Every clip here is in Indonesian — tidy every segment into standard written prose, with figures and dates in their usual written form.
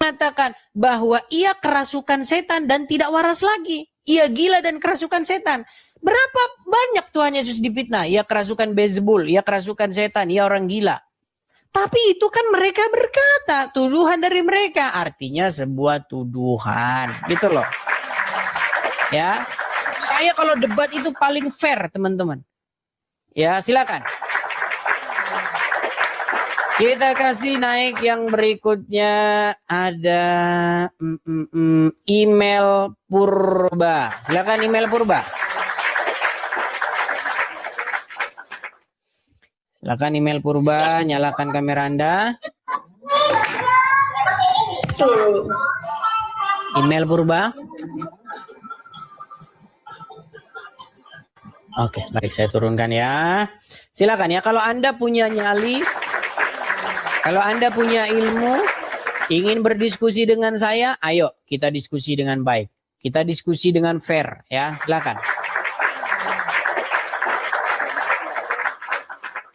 mengatakan bahwa ia kerasukan setan dan tidak waras lagi. Ia gila dan kerasukan setan. Berapa banyak Tuhan Yesus difitnah? Ia kerasukan Beelzebul, ia kerasukan setan, ia orang gila. Tapi itu kan mereka berkata, tuduhan dari mereka. Artinya sebuah tuduhan. Gitu loh. Ya, saya kalau debat itu paling fair, teman-teman. Ya, silakan. Kita kasih naik yang berikutnya, ada email Purba. Silakan email Purba. Silakan email Purba, nyalakan kamera Anda. Email Purba. Oke, baik, saya turunkan ya. Silakan ya, kalau Anda punya nyali, kalau Anda punya ilmu, ingin berdiskusi dengan saya, ayo kita diskusi dengan baik. Kita diskusi dengan fair ya, silakan.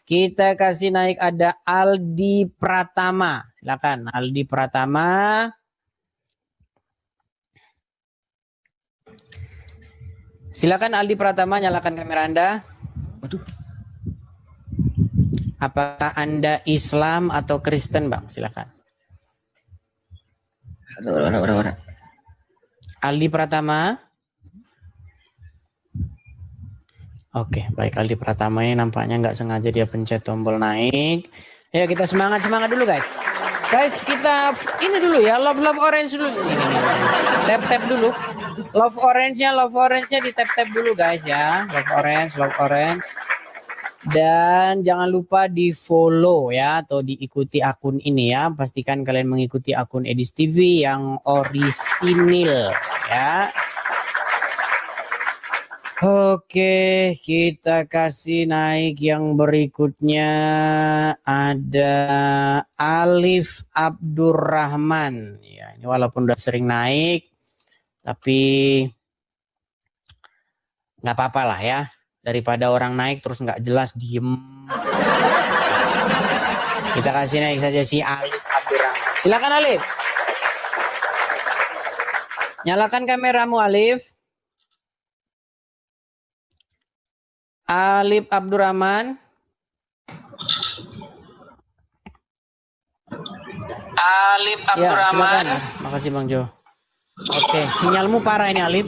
Kita kasih naik, ada Aldi Pratama. Silakan Aldi Pratama. Silakan Aldi Pratama, nyalakan kamera Anda. Waduh. Apakah Anda Islam atau Kristen, Bang? Silakan. Aldi Pratama. Oke, baik, Aldi Pratama ini nampaknya nggak sengaja dia pencet tombol naik. Ya, kita semangat dulu, guys. Guys, kita ini dulu ya, love orange dulu. Ini. Tap dulu. Love orange-nya di tap dulu, guys ya. Love orange. Dan jangan lupa di follow ya, atau diikuti akun ini ya. Pastikan kalian mengikuti akun Edis TV yang orisinil ya. Oke, kita kasih naik yang berikutnya, ada Alif Abdurrahman. Ya, ini walaupun udah sering naik, tapi nggak apa-apa lah ya. Daripada orang naik terus nggak jelas, diem. Kita kasih naik saja si Alif Abdurrahman. Silakan Alif. Nyalakan kameramu Alif. Alif Abdurrahman. Alif Abdurrahman. Ya, makasih Bang Jo. Oke, sinyalmu parah ini Alif.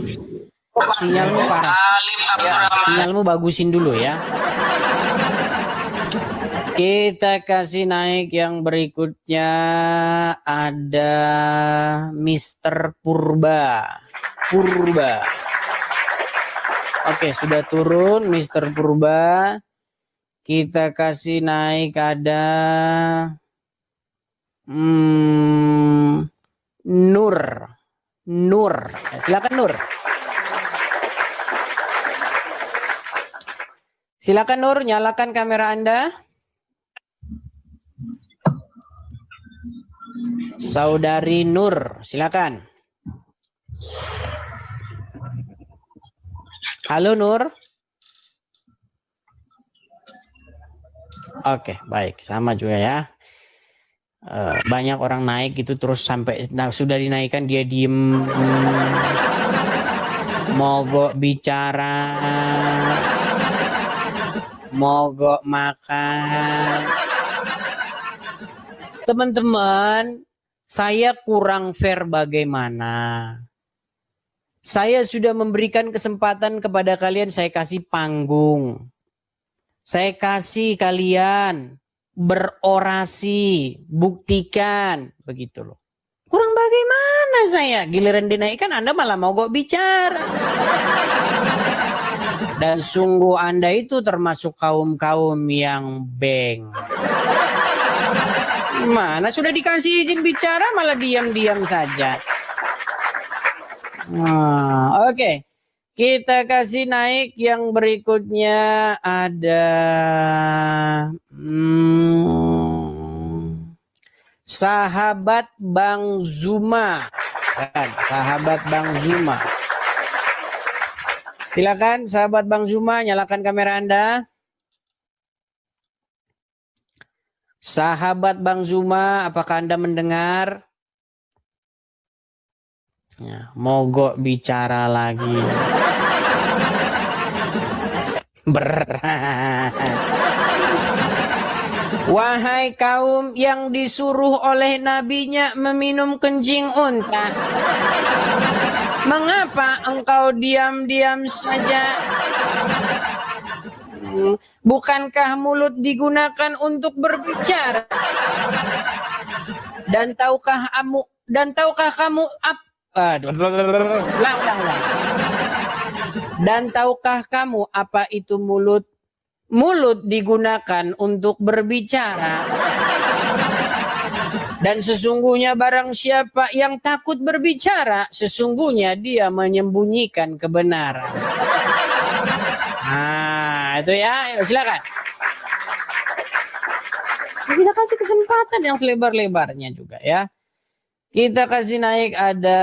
Sinyalmu parah. Alif Abdurrahman. Sinyalmu bagusin dulu ya. Kita kasih naik yang berikutnya, ada Mr. Purba. Oke, sudah turun Mr. Purba. Kita kasih naik, ada Nur. Silakan Nur. Silakan Nur, nyalakan kamera Anda. Saudari Nur, silakan. Halo Nur. Oke, baik, sama juga ya. Banyak orang naik gitu terus sampai sudah dinaikkan dia diem, mogok bicara, mogok makan. Teman-teman, saya kurang fair bagaimana? Saya sudah memberikan kesempatan kepada kalian, saya kasih panggung. Saya kasih kalian berorasi, buktikan, begitu loh. Kurang bagaimana saya? Giliran dinaikkan Anda malah mogok bicara. Dan sungguh Anda itu termasuk kaum-kaum yang beng. Mana sudah dikasih izin bicara malah diam-diam saja. Oke. Kita kasih naik yang berikutnya, ada sahabat Bang Zuma. Sahabat Bang Zuma. Silakan sahabat Bang Zuma, nyalakan kamera Anda. Sahabat Bang Zuma, apakah Anda mendengar? Ya, mogok bicara lagi. Berat. Wahai kaum yang disuruh oleh nabinya meminum kencing unta, mengapa engkau diam-diam saja? Bukankah mulut digunakan untuk berbicara? Dan tahukah kamu Dan tahukah kamu apa itu mulut? Mulut digunakan untuk berbicara. Dan sesungguhnya barang siapa yang takut berbicara, sesungguhnya dia menyembunyikan kebenaran. Nah, itu ya. Ayo, silakan. Kita kasih kesempatan yang selebar-lebarnya juga ya. Kita kasih naik ada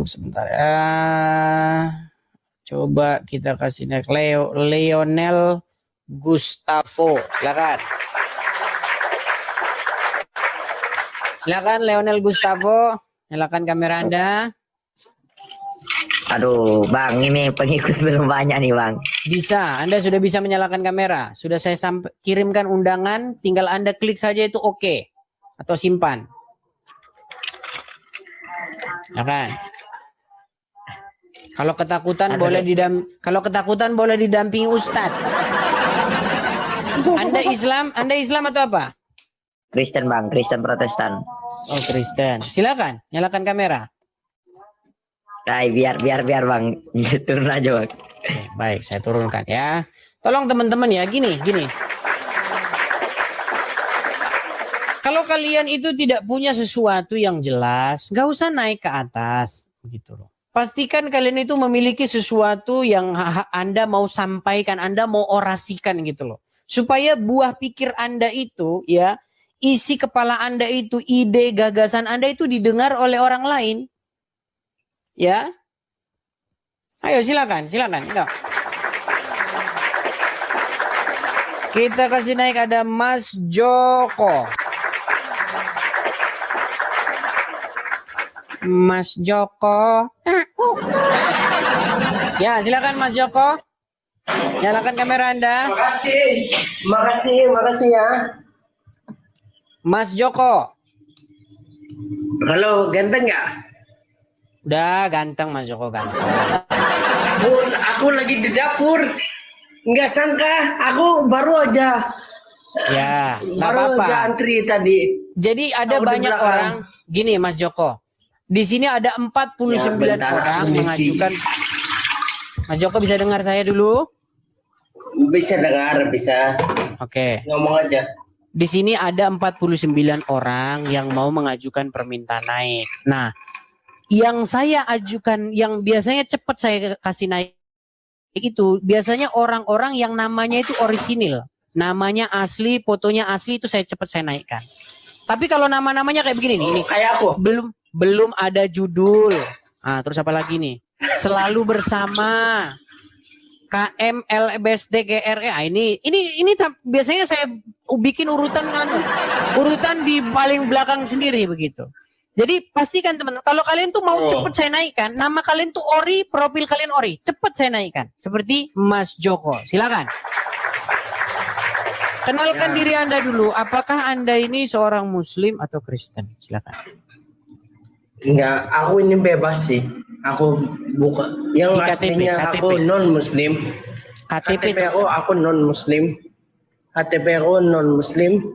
sebentar ya. Coba kita kasih naik Leonel Gustavo. Silakan. Silakan Leonel Gustavo. Nyalakan kamera Anda. Aduh, Bang, ini pengikut belum banyak nih, Bang. Bisa, Anda sudah bisa menyalakan kamera. Sudah saya kirimkan undangan, tinggal Anda klik saja itu oke. Atau simpan. Ya kan? Kalau ketakutan boleh didampingi Ustadz. Anda Islam atau apa? Kristen, Bang, Kristen Protestan. Oh, Kristen. Silakan, nyalakan kamera. Nah, biar Bang, turun aja, Bang. Oke, baik, saya turunkan ya. Tolong teman-teman ya, gini. Kalau kalian itu tidak punya sesuatu yang jelas, nggak usah naik ke atas, begitu loh. Pastikan kalian itu memiliki sesuatu yang Anda mau sampaikan, Anda mau orasikan gitu loh. Supaya buah pikir Anda itu ya, isi kepala Anda itu, ide, gagasan Anda itu didengar oleh orang lain. Ya. Ayo silakan. Enggak. Kita kasih naik ada Mas Joko. Mas Joko. Ya, silakan Mas Joko. Nyalakan kamera Anda. Makasih ya. Mas Joko. Halo, ganteng nggak? Udah ganteng Mas Joko, ganteng. Aku lagi di dapur. Nggak sangka, aku baru aja. Ya, nggak baru apa-apa. aja antri tadi. Jadi ada banyak orang. Gini Mas Joko. Di sini ada 49 orang mengajukan. Mas Joko bisa dengar saya dulu? Bisa dengar, bisa. Oke. Ngomong aja. Di sini ada 49 orang yang mau mengajukan permintaan naik. Nah, yang saya ajukan, yang biasanya cepat saya kasih naik itu, biasanya orang-orang yang namanya itu orisinil. Namanya asli, fotonya asli, itu saya naikkan. Tapi kalau nama-namanya kayak begini nih, ini kayak aku. Belum ada judul. Nah, terus apa lagi nih? Selalu bersama. KM LBSD GRE. Ini biasanya saya bikin urutan di paling belakang sendiri begitu. Jadi pastikan teman-teman, kalau kalian tuh mau cepet saya naikkan, nama kalian tuh ori, profil kalian ori, cepet saya naikkan. Seperti Mas Joko. Silakan. Kenalkan diri Anda dulu. Apakah Anda ini seorang Muslim atau Kristen? Silakan. Enggak, aku ini bebas sih. Aku bukan yang aslinya aku non muslim. KTP aku non muslim. KTP aku non muslim.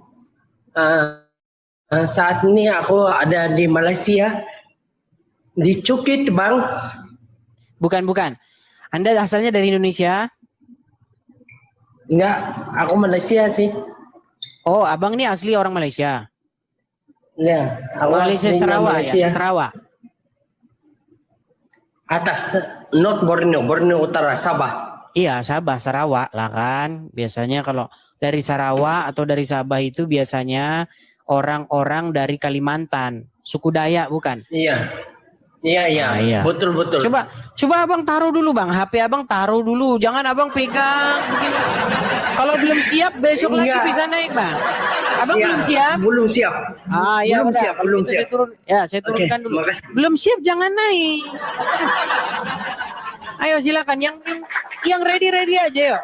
Saat ini aku ada di Malaysia. Di Cukit, Bang. Bukan. Anda asalnya dari Indonesia? Enggak, aku Malaysia sih. Oh, abang ini asli orang Malaysia. Ya, aku Malaysia Sarawak ya, Sarawak. Atas North Borneo Utara, Sabah. Iya, Sabah, Sarawak lah kan. Biasanya kalau dari Sarawak atau dari Sabah itu biasanya orang-orang dari Kalimantan, suku Dayak bukan? Iya. Iya. Betul. Coba abang taruh dulu bang, HP abang taruh dulu, jangan abang pegang begini. Kalau belum siap besok lagi Enggak. bisa naik, Bang. Abang Iya, belum siap? Belum siap. Ah, ya Belum udah. siap, Kalau belum gitu siap. Saya turun. Ya, saya Oke, turunkan dulu. makasih. Belum siap jangan naik. Ayo silakan yang ready aja yuk.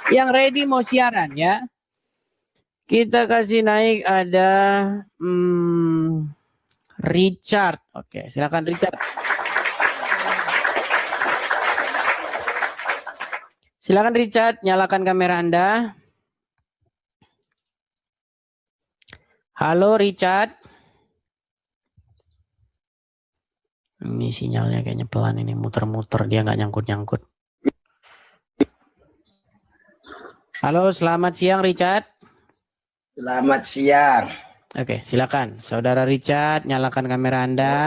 Yang ready mau siaran ya. Kita kasih naik ada Richard. Oke, silakan Richard. Silakan Richard, nyalakan kamera Anda. Halo Richard. Ini sinyalnya kayaknya pelan ini, muter-muter dia nggak nyangkut-nyangkut. Halo, selamat siang Richard. Selamat siang. Oke, silakan. Saudara Richard, nyalakan kamera Anda.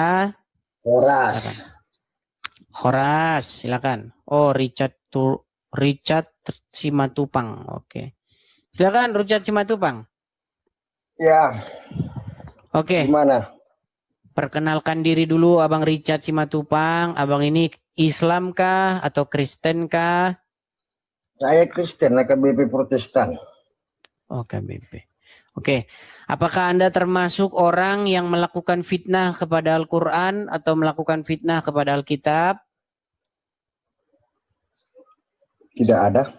Horas. Horas, silakan. Oh, Richard Simatupang. Oke. Silakan Richard Simatupang. Ya, Oke. gimana? Perkenalkan diri dulu Abang Richard Simatupang. Abang ini Islam kah atau Kristen kah? Saya Kristen, AKBP Protestan. Oh, KBP. Oke. Apakah Anda termasuk orang yang melakukan fitnah kepada Al-Quran atau melakukan fitnah kepada Alkitab? Tidak ada.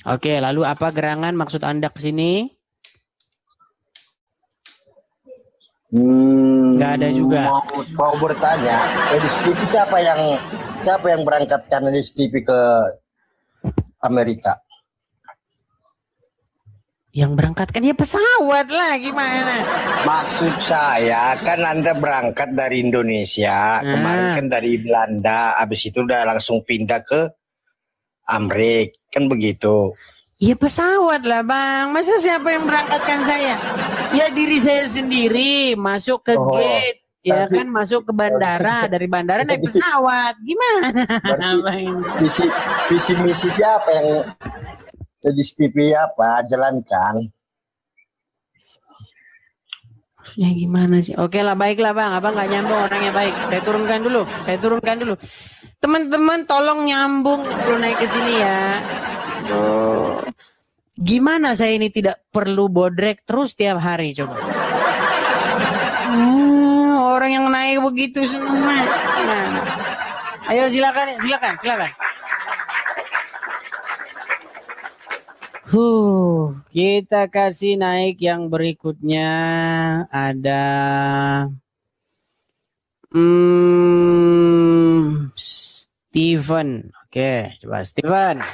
Oke, lalu apa gerangan maksud Anda ke sini? Nggak ada juga. Mau bertanya, LSTP siapa yang berangkatkan LSTP ke Amerika? Yang berangkatkan ya pesawat lah, gimana? Maksud saya kan Anda berangkat dari Indonesia, kemarin kan dari Belanda, habis itu udah langsung pindah ke Amerika, kan begitu. Ya pesawat lah Bang, masa siapa yang berangkatkan saya? Ya diri saya sendiri, masuk ke gate, ya kan masuk ke bandara, dari bandara naik pesawat, gimana? Visi misi siapa yang LSTP apa jalankan? Ya gimana sih? Oke lah, baiklah Bang, Abang nggak nyambung orangnya baik. Saya turunkan dulu. Teman-teman tolong nyambung dulu naik ke sini ya. Gimana saya ini tidak perlu bodrek terus tiap hari coba? Orang yang naik begitu semua. Nah. Ayo silakan. Kita kasih naik yang berikutnya ada Steven. Oke, coba Steven.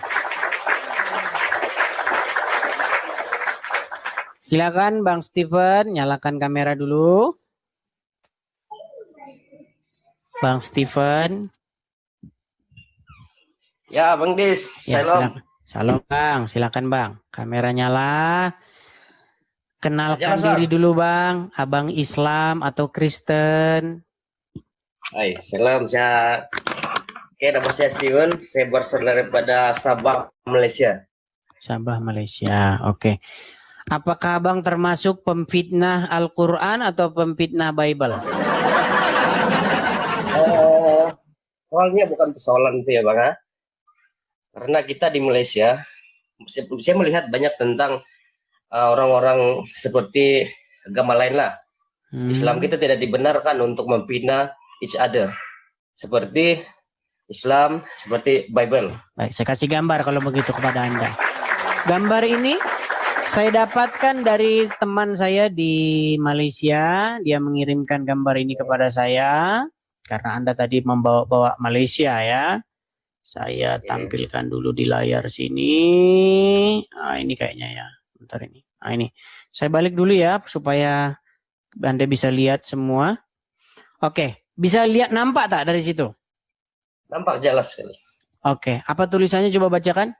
Silakan Bang Steven, nyalakan kamera dulu. Bang Steven. Ya, Bang Dis. Ya, Shalom. Shalom Bang, silakan Bang. Kamera nyala. Kenalkan Jelas, diri dulu Bang. Abang Islam atau Kristen? Hai, salam. Nama saya Steven. Saya berasal daripada Sabah, Malaysia. Sabah, Malaysia. Oke. Apakah Abang termasuk pemfitnah Al-Quran atau pemfitnah Bible? Soalnya bukan persoalan itu ya Bang. Karena kita di Malaysia, saya melihat banyak tentang orang-orang seperti agama lain lah. Islam kita tidak dibenarkan untuk memfitnah each other. Seperti Islam, seperti Bible. Baik, saya kasih gambar kalau begitu kepada Anda. Gambar ini saya dapatkan dari teman saya di Malaysia. Dia mengirimkan gambar ini kepada saya. Karena Anda tadi membawa Malaysia ya. Saya tampilkan dulu di layar sini. Nah, ini kayaknya ya. Bentar ini. Nah, ini. Saya balik dulu ya supaya Anda bisa lihat semua. Oke, bisa lihat, nampak tak dari situ? Nampak jelas sekali. Oke, apa tulisannya coba bacakan?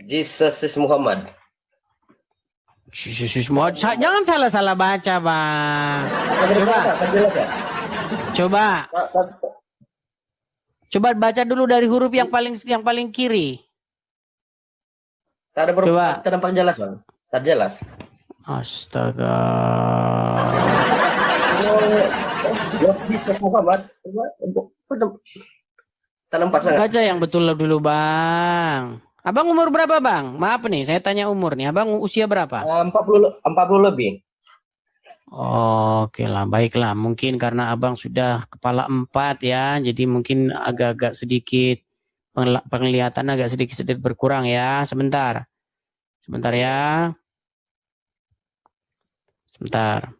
Jesus is Muhammad. Jangan salah-salah baca, Bang. Coba baca dulu dari huruf yang paling kiri. Tak ada berapa, tak nampak jelas Bang. Tak jelas. Astaga. Jesus Muhammad. nampak sangat. Baca yang betul dulu Bang. Abang umur berapa Bang? Maaf nih, saya tanya umur nih. Abang usia berapa? 40 lebih. Oke lah, baiklah. Mungkin karena Abang sudah kepala 4 ya, jadi mungkin agak-agak sedikit penglihatan agak sedikit berkurang ya. Sebentar ya. Sebentar.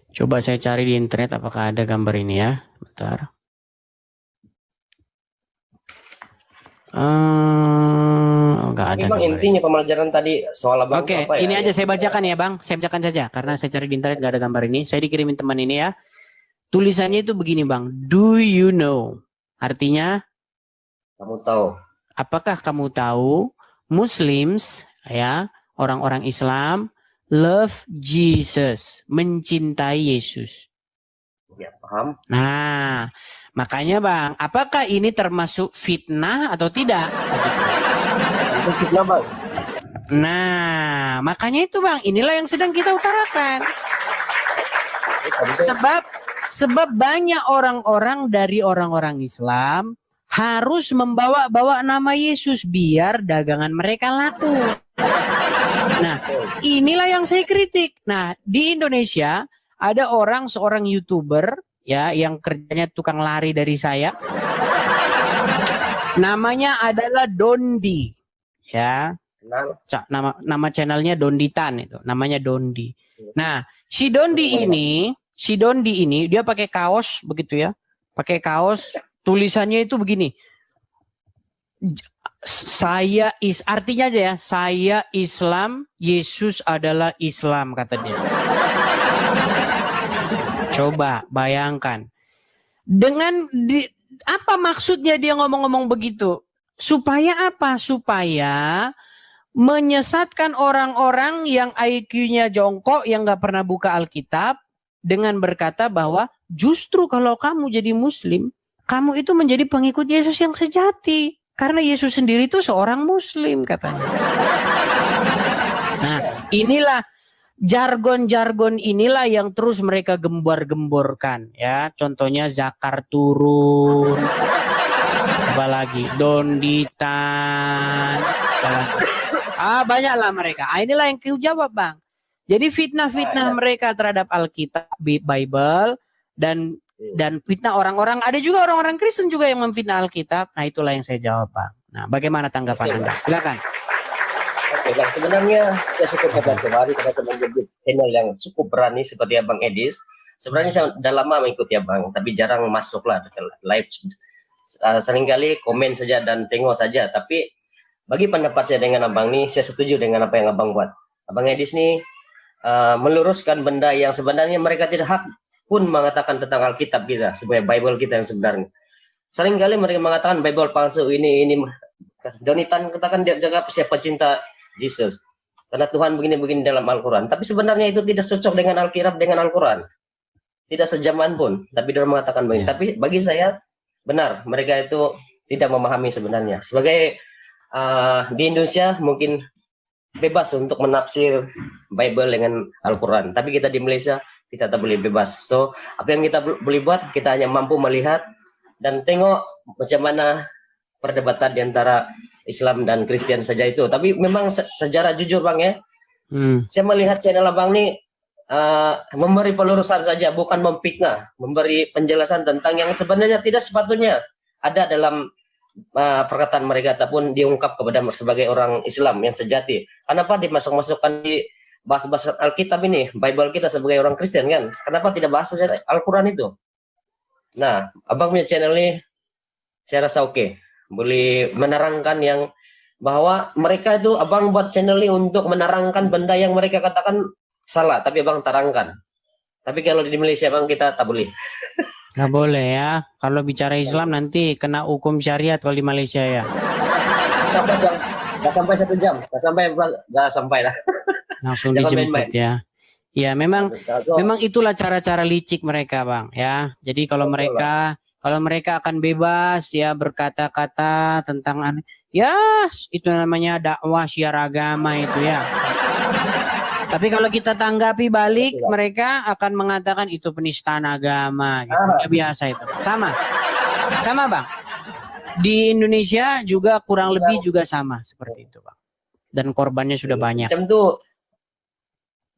Coba saya cari di internet apakah ada gambar ini ya. Bentar. Enggak ada. Memang intinya pembelajaran tadi soal abang. Oke, apa ya? ini aja saya bacakan ya Bang. Saya bacakan saja karena saya cari di internet nggak ada gambar ini. Saya dikirimin teman ini ya. Tulisannya itu begini Bang. Do you know? Artinya, Kamu tahu. apakah kamu tahu Muslims ya, orang-orang Islam love Jesus, mencintai Yesus. Ya, paham. Nah, makanya Bang, apakah ini termasuk fitnah atau tidak? Itu fitnah, Bang. Nah, makanya itu Bang, inilah yang sedang kita utarakan. Sebab banyak orang-orang dari orang-orang Islam harus membawa nama Yesus biar dagangan mereka laku. Nah, inilah yang saya kritik. Nah, di Indonesia ada seorang YouTuber ya yang kerjanya tukang lari dari saya. Namanya adalah Dondi. Ya. Nama channelnya Donditan itu. Namanya Dondi. Nah, si Dondi ini dia pakai kaos begitu ya. Pakai kaos, tulisannya itu begini. Artinya aja ya, saya Islam, Yesus adalah Islam kata dia. Coba bayangkan. Apa maksudnya dia ngomong-ngomong begitu? Supaya apa? Supaya menyesatkan orang-orang yang IQ-nya jongkok, yang gak pernah buka Alkitab, dengan berkata bahwa justru kalau kamu jadi Muslim, kamu itu menjadi pengikut Yesus yang sejati. Karena Yesus sendiri itu seorang Muslim katanya. Nah, inilah jargon-jargon inilah yang terus mereka gembar-gemborkan ya. Contohnya zakar turun. Apalagi Donditan. Banyaklah mereka. Inilah yang kau jawab Bang. Jadi fitnah-fitnah mereka terhadap Alkitab, Bible dan fitnah orang-orang. Ada juga orang-orang Kristen juga yang memfitnah Alkitab. Nah, itulah yang saya jawab Bang. Nah, bagaimana tanggapan Anda? Silakan. Oke, Bang. Sebenarnya saya syukur kepada Tuhan karena menjadi channel yang cukup berani seperti Abang Edis. Sebenarnya saya udah lama mengikuti Abang, tapi jarang masuklah ke live. Seringkali komen saja dan tengok saja. Tapi bagi pendapat saya dengan Abang nih, saya setuju dengan apa yang Abang buat. Abang Edis nih meluruskan benda yang sebenarnya mereka tidak hak pun mengatakan tentang Alkitab kita, sebagai Bible kita yang sebenarnya. Seringkali mereka mengatakan Bible palsu ini. Donditan katakan dia jaga siapa cinta Yesus. Karena Tuhan begini-begini dalam Al-Quran. Tapi sebenarnya itu tidak cocok dengan Alkitab, dengan Al-Quran. Tidak sejaman pun. Tapi dia mengatakan begini. Tapi bagi saya, benar. Mereka itu tidak memahami sebenarnya. Sebagai di Indonesia mungkin bebas untuk menafsir Bible dengan Al-Quran. Tapi kita di Malaysia, kita tak boleh bebas. So, apa yang kita boleh buat, kita hanya mampu melihat dan tengok macam mana perdebatan di antara Islam dan Kristen saja itu. Tapi memang sejarah jujur Bang ya, saya melihat channel Abang ini memberi pelurusan saja, bukan memfitnah, memberi penjelasan tentang yang sebenarnya tidak sepatutnya ada dalam perkataan mereka ataupun diungkap kepada sebagai orang Islam yang sejati. Kenapa dimasuk-masukkan di bahas-bahas Alkitab ini, Bible kita sebagai orang Kristen kan? Kenapa tidak bahas saja Al-Quran itu? Nah, Abang punya channel ini saya rasa oke. Boleh menerangkan yang bahwa mereka itu Abang buat channel ini untuk menerangkan benda yang mereka katakan salah, tapi Abang terangkan. Tapi kalau di Malaysia Bang kita tak boleh. Nggak boleh ya. Kalau bicara Islam nanti kena hukum syariat kalau di Malaysia ya. Nggak sampai 1 jam. Nggak sampai lah. Langsung dijemput ya. Ya memang itulah cara-cara licik mereka Bang ya. Jadi kalau mereka akan bebas ya berkata-kata tentang ya itu namanya dakwah syiar agama itu ya. Tapi kalau kita tanggapi balik, mereka akan mengatakan itu penistaan agama. Gitu. Ya, biasa itu. Sama. Sama Bang. Di Indonesia juga kurang lebih juga sama seperti itu Bang. Dan korbannya sudah banyak. Macam itu.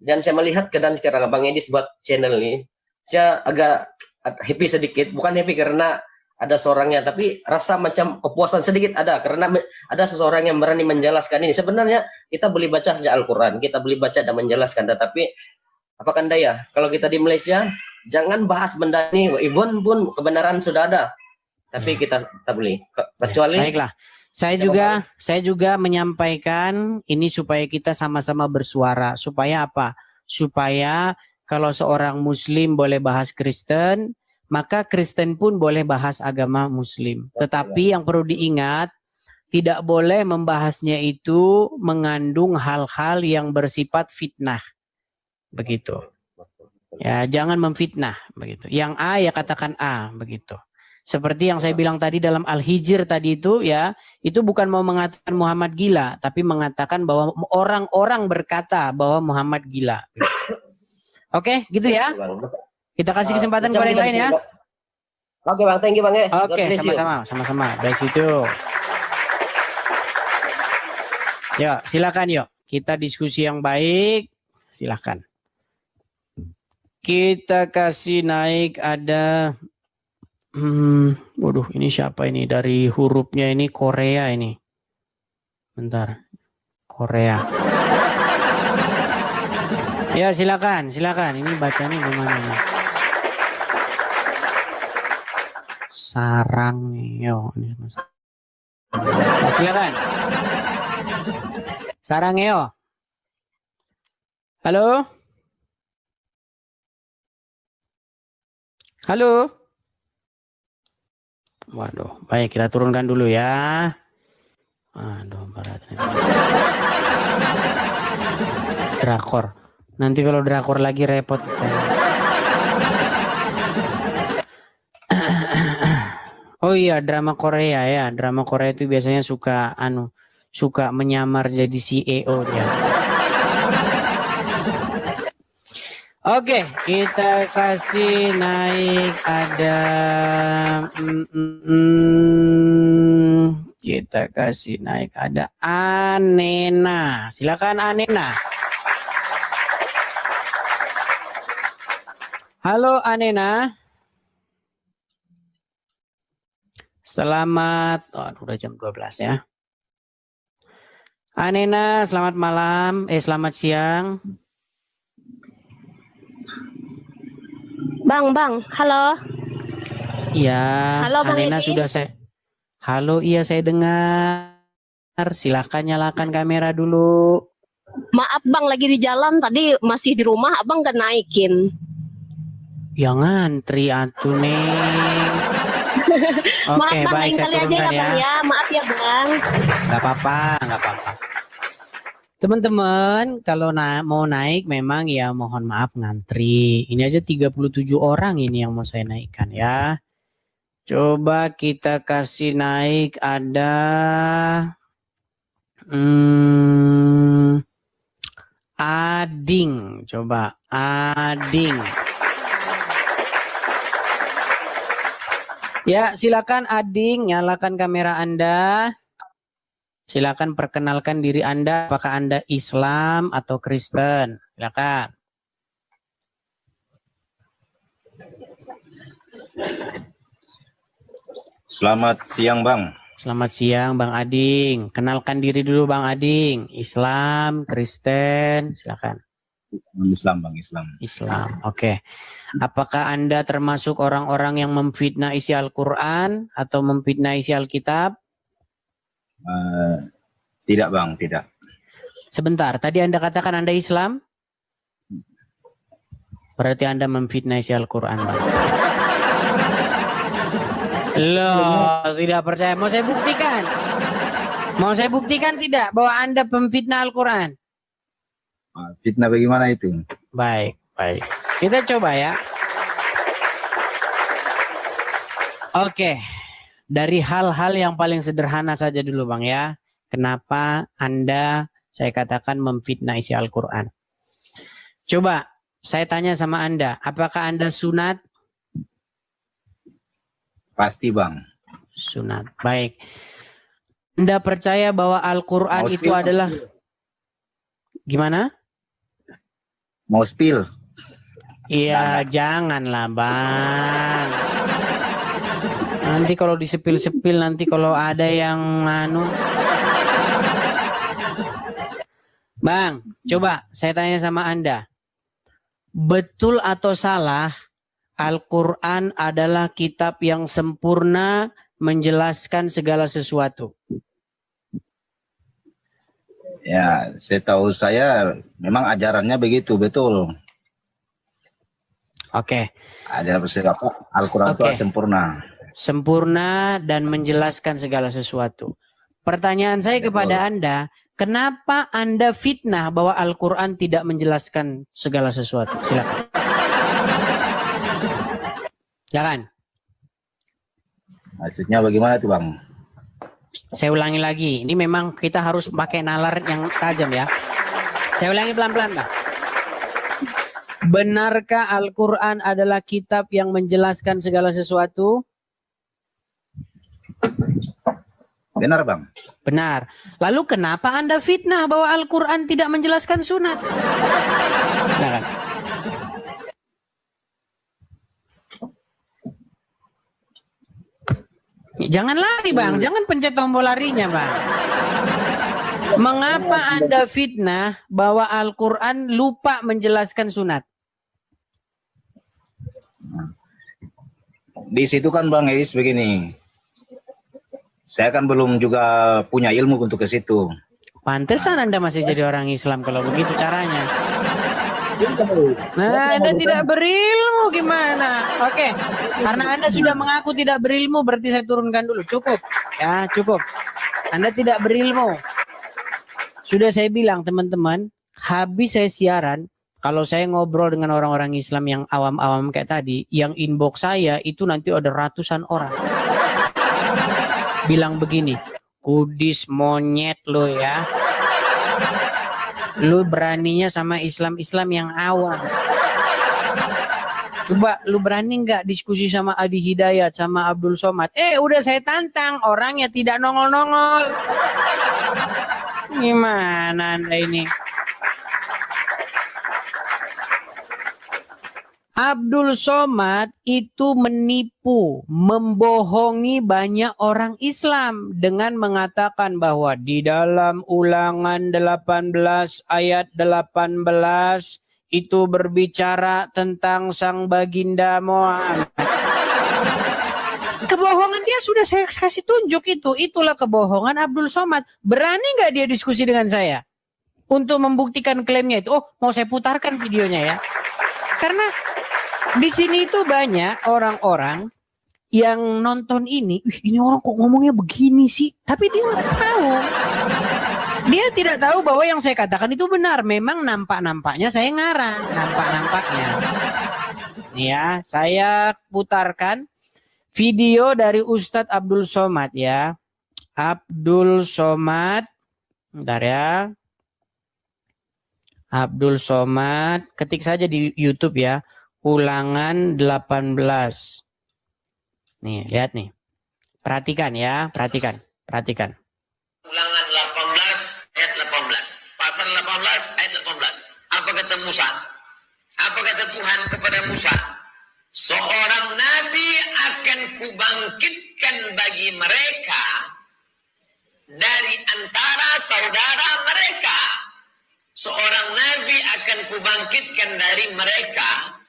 Dan saya melihat keadaan sekarang Bang Edis buat channel ini, saya agak happy sedikit. Bukan happy karena ada seorangnya, tapi rasa macam kepuasan sedikit ada karena ada seseorang yang berani menjelaskan ini. Sebenarnya kita boleh baca saja Al-Quran, kita boleh baca dan menjelaskan, tetapi apakah daya kalau kita di Malaysia jangan bahas benda ini, ibun pun kebenaran sudah ada, tapi kita tak boleh kecuali. Baiklah, saya juga menyampaikan ini supaya kita sama-sama bersuara. Supaya apa? Supaya kalau seorang Muslim boleh bahas Kristen, maka Kristen pun boleh bahas agama Muslim. Tetapi yang perlu diingat, tidak boleh membahasnya itu mengandung hal-hal yang bersifat fitnah. Begitu. Ya, jangan memfitnah. Begitu. Yang A ya katakan A. Begitu. Seperti yang saya bilang tadi dalam Al-Hijr tadi itu, ya, itu bukan mau mengatakan Muhammad gila, tapi mengatakan bahwa orang-orang berkata bahwa Muhammad gila. Oke, gitu ya. Kita kasih kesempatan kepada yang lain ya. Oke Bang, thank you Bang. Oke, sama-sama. Dari situ. Yuk, silakan yuk. Kita diskusi yang baik. Silakan. Kita kasih naik ada. Waduh, ini siapa ini? Dari hurufnya ini Korea ini. Bentar. Korea. Ya, silakan. Ini bacanya gimana nih? Sarang Yo. Silakan. Sarang Yo. Halo? Halo? Waduh, baik kita turunkan dulu ya. Aduh, berat. Drakor. Nanti kalau drakor lagi repot. Oh iya, drama Korea ya. Drama Korea itu biasanya suka menyamar jadi CEO dia. Oke, kita kasih naik ada kita kasih naik ada Anena. Silakan Anena. Halo Anena. Selamat, udah jam 12 ya. Anena, selamat malam, selamat siang. Bang, halo. Iya, halo, Bang Anena Edis. sudah saya. Halo, iya saya dengar. Silahkan nyalakan kamera dulu. Maaf Bang, lagi di jalan tadi masih di rumah, Abang gak naikin. Ya ngantri atuh Neng. Oke, Maaf Bang, baik lain saya kali aja turunkan ya ya. Bang ya. Maaf ya Bang. Gak apa-apa. Teman-teman, kalau mau naik memang ya mohon maaf ngantri. Ini aja 37 orang ini yang mau saya naikkan ya. Coba kita kasih naik ada Ading. Coba Ading. Ya, silakan Ading, nyalakan kamera Anda. Silakan perkenalkan diri Anda, apakah Anda Islam atau Kristen? Silakan. Selamat siang Bang. Selamat siang Bang Ading. Kenalkan diri dulu Bang Ading. Islam, Kristen, silakan. Islam Bang, Islam. Islam, oke. Apakah Anda termasuk orang-orang yang memfitnah isi Al-Quran atau memfitnah isi Alkitab? Tidak Bang, tidak. Sebentar, tadi Anda katakan Anda Islam? Berarti Anda memfitnah isi Al-Quran, Bang. Loh, tidak percaya. Mau saya buktikan? Mau saya buktikan tidak bahwa Anda pemfitnah Al-Quran? Fitnah bagaimana itu? Baik. Kita coba ya. Oke. Dari hal-hal yang paling sederhana saja dulu Bang ya. Kenapa Anda saya katakan memfitnah isi Al-Quran? Coba saya tanya sama Anda, apakah Anda sunat? Pasti bang. Sunat. Baik. Anda percaya bahwa Al-Quran Mau itu spill, adalah gimana? Mau spill? Iya, janganlah Bang. Nanti kalau disepil-sepil, nanti kalau ada yang Bang, coba saya tanya sama Anda. Betul atau salah Al-Quran adalah kitab yang sempurna menjelaskan segala sesuatu? Ya, setahu saya memang ajarannya begitu, betul. Oke. Ada Al-Quran itu sempurna. Sempurna dan menjelaskan segala sesuatu. Pertanyaan saya kepada Anda, kenapa Anda fitnah bahwa Al-Quran tidak menjelaskan segala sesuatu? Silakan. Jangan. Maksudnya bagaimana tuh bang? Saya ulangi lagi. Ini memang kita harus pakai nalar yang tajam ya. Saya ulangi pelan-pelan, Bang. Benarkah Al-Quran adalah kitab yang menjelaskan segala sesuatu? Benar bang. Benar. Lalu kenapa Anda fitnah bahwa Al-Quran tidak menjelaskan sunat? Nah, jangan lari Bang, jangan pencet tombol larinya Bang. Mengapa Anda fitnah bahwa Al-Quran lupa menjelaskan sunat? Di situ kan bang Is begini. Saya kan belum juga punya ilmu untuk ke situ. Pantesan Anda masih jadi orang Islam kalau begitu caranya. Nah, Anda tidak berilmu gimana? Oke, karena Anda sudah mengaku tidak berilmu, berarti saya turunkan dulu. Cukup, ya cukup. Anda tidak berilmu. Sudah saya bilang teman-teman, habis saya siaran, kalau saya ngobrol dengan orang-orang Islam yang awam-awam kayak tadi, yang inbox saya itu nanti ada ratusan orang. Bilang begini, kudis monyet lo ya. Lu beraninya sama Islam-Islam yang awam. Coba lu berani nggak diskusi sama Adi Hidayat, sama Abdul Somad? Udah saya tantang, orangnya tidak nongol-nongol. Gimana Anda ini? Abdul Somad itu menipu, membohongi banyak orang Islam dengan mengatakan bahwa di dalam Ulangan 18 ayat 18 itu berbicara tentang Sang Baginda Muhammad. Kebohongan dia sudah saya kasih tunjuk itu. Itulah kebohongan Abdul Somad. Berani nggak dia diskusi dengan saya untuk membuktikan klaimnya itu? Oh, mau saya putarkan videonya ya. Karena di sini itu banyak orang-orang yang nonton ini. Ini orang kok ngomongnya begini sih? Tapi dia nggak tahu. Dia tidak tahu bahwa yang saya katakan itu benar. Memang nampak-nampaknya saya ngarang. Nampak-nampaknya. Ya, saya putarkan video dari Ustadz Abdul Somad ya. Abdul Somad. Bentar ya. Abdul Somad. Ketik saja di YouTube ya. Ulangan 18. Nih, lihat nih. Perhatikan ya, perhatikan. Ulangan 18 ayat 18. Pasal 18 ayat 18. Apa kata Musa? Apa kata Tuhan kepada Musa? Seorang nabi akan kubangkitkan bagi mereka dari antara saudara mereka. Seorang nabi akan kubangkitkan dari mereka,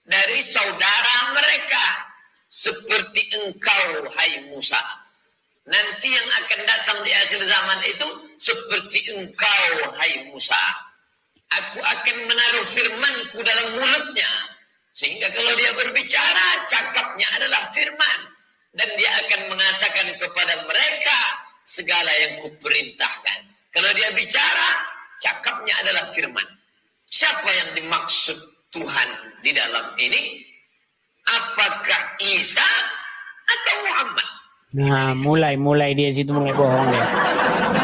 dari saudara mereka, seperti engkau, hai Musa. Nanti yang akan datang di akhir zaman itu seperti engkau, hai Musa. Aku akan menaruh firmanku dalam mulutnya, sehingga kalau dia berbicara, cakapnya adalah firman. Dan dia akan mengatakan kepada mereka segala yang kuperintahkan. Kalau dia bicara, cakapnya adalah firman. Siapa yang dimaksud Tuhan di dalam ini? Apakah Isa atau Muhammad? Nah, mulai dia situ mulai bohong deh.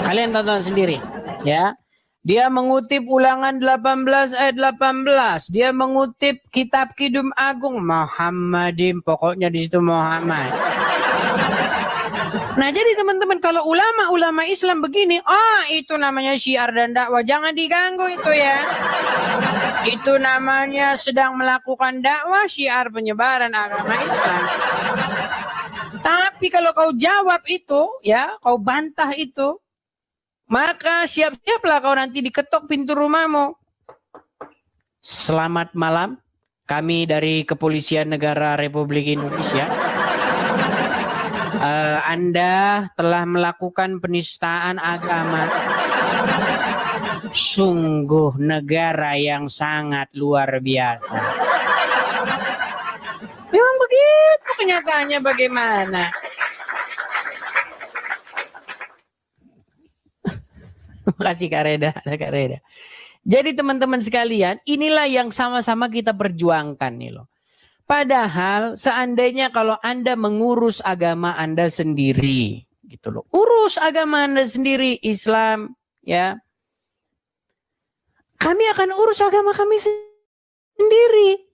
Kalian tonton sendiri, ya. Dia mengutip Ulangan 18 ayat 18. Dia mengutip Kitab Kidung Agung Muhammadin, pokoknya di situ Muhammad. Nah, jadi teman-teman, kalau ulama-ulama Islam begini, itu namanya syiar dan dakwah. Jangan diganggu itu ya. Itu namanya sedang melakukan dakwah, syiar penyebaran agama Islam. Tapi kalau kau jawab itu, ya, kau bantah itu, maka siap-siaplah kau nanti diketok pintu rumahmu. Selamat malam, kami dari Kepolisian Negara Republik Indonesia. Anda telah melakukan penistaan agama. Sungguh negara yang sangat luar biasa. Memang begitu kenyataannya bagaimana? Makasih Kak Reda. Jadi teman-teman sekalian, inilah yang sama-sama kita perjuangkan nih loh. Padahal seandainya kalau Anda mengurus agama Anda sendiri, gitu loh. Urus agama Anda sendiri, Islam, ya. Kami akan urus agama kami sendiri.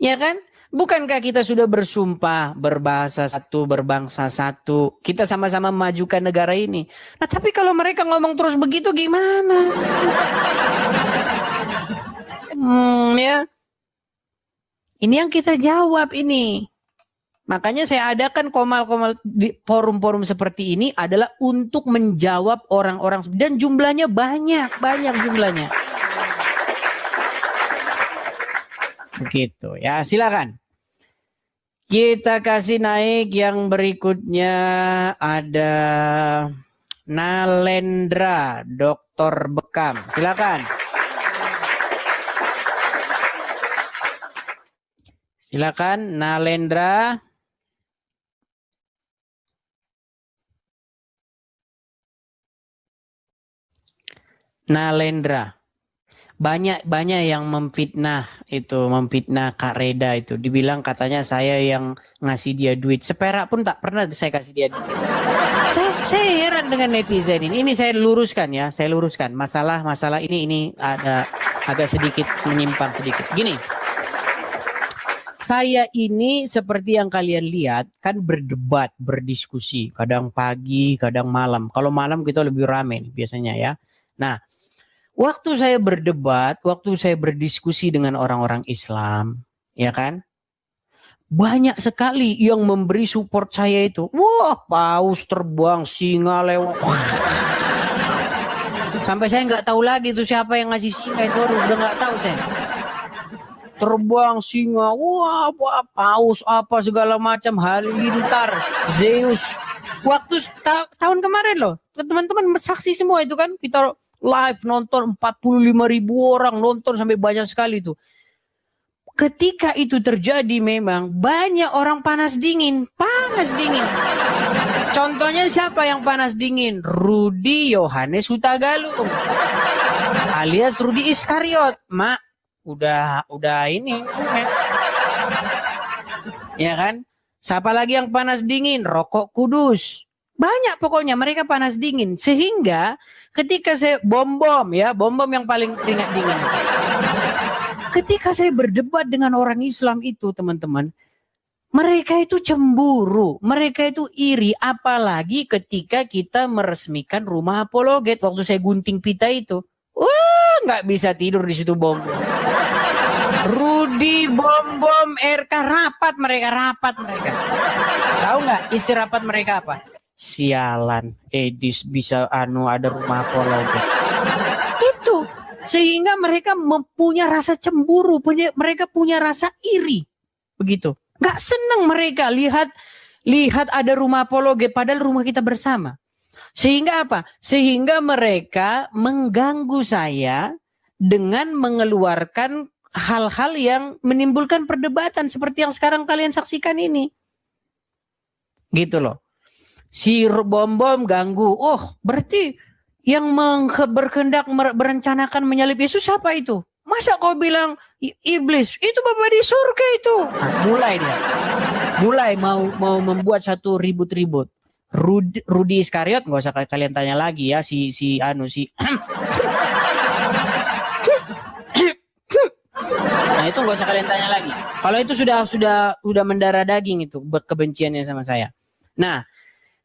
Ya kan? Bukankah kita sudah bersumpah berbahasa satu, berbangsa satu, kita sama-sama memajukan negara ini. Nah, tapi kalau mereka ngomong terus begitu gimana? Ya. Ini yang kita jawab ini. Makanya saya adakan komal-komal di forum-forum seperti ini adalah untuk menjawab orang-orang, dan jumlahnya banyak jumlahnya. Begitu ya, silakan. Kita kasih naik yang berikutnya, ada Nalendra, Dr. Bekam. Silakan. Silakan Nalendra. Nalendra. Banyak yang memfitnah Kak Reda itu. Dibilang katanya saya yang ngasih dia duit. Seperak pun tak pernah saya kasih dia duit. Saya heran dengan netizen ini. Ini saya luruskan ya, Masalah ini ada agak sedikit menyimpang sedikit. Gini. Saya ini seperti yang kalian lihat kan berdebat, berdiskusi. Kadang pagi, kadang malam. Kalau malam kita lebih rame nih, biasanya ya. Nah, waktu saya berdebat, waktu saya berdiskusi dengan orang-orang Islam, ya kan? Banyak sekali yang memberi support saya itu. Wah, paus terbang, singa lewat. Sampai saya nggak tahu lagi itu siapa yang ngasih singa itu. Udah nggak tahu saya. Terbang singa, wah, paus apa segala macam, halilintar, Zeus. Waktu tahun kemarin loh, teman-teman saksi semua itu kan, kita live nonton 45.000 orang nonton sampai banyak sekali itu. Ketika itu terjadi memang banyak orang panas dingin. Contohnya siapa yang panas dingin? Rudi Yohanes Hutagalung alias Rudi Iskariot. Udah ini. Ya kan? Siapa lagi yang panas dingin? Rokok Kudus. Banyak pokoknya mereka panas dingin. Sehingga ketika saya bom yang paling keringat dingin. Ketika saya berdebat dengan orang Islam itu teman-teman. Mereka itu cemburu. Mereka itu iri. Apalagi ketika kita meresmikan rumah apologet. Waktu saya gunting pita itu. Wah, nggak bisa tidur di situ bom. Rudi bom RK rapat mereka. Tahu nggak isi rapat mereka apa? Sialan, Edis bisa ada rumah apologet. Itu sehingga mereka mempunyai rasa cemburu, mereka punya rasa iri, begitu. Nggak senang mereka lihat ada rumah apologet padahal rumah kita bersama. Sehingga apa? Sehingga mereka mengganggu saya dengan mengeluarkan hal-hal yang menimbulkan perdebatan seperti yang sekarang kalian saksikan ini. Gitu loh. Si bom ganggu. Oh, berarti yang berkehendak berencanakan menyalib Yesus siapa itu? Masa kau bilang iblis? Itu Bapak di surga itu. Nah, mulai dia. Mulai mau membuat satu ribut-ribut. Rudi Iskariot nggak usah kalian tanya lagi ya si itu nggak usah kalian tanya lagi. Kalau itu sudah mendarah daging itu kebenciannya sama saya. Nah,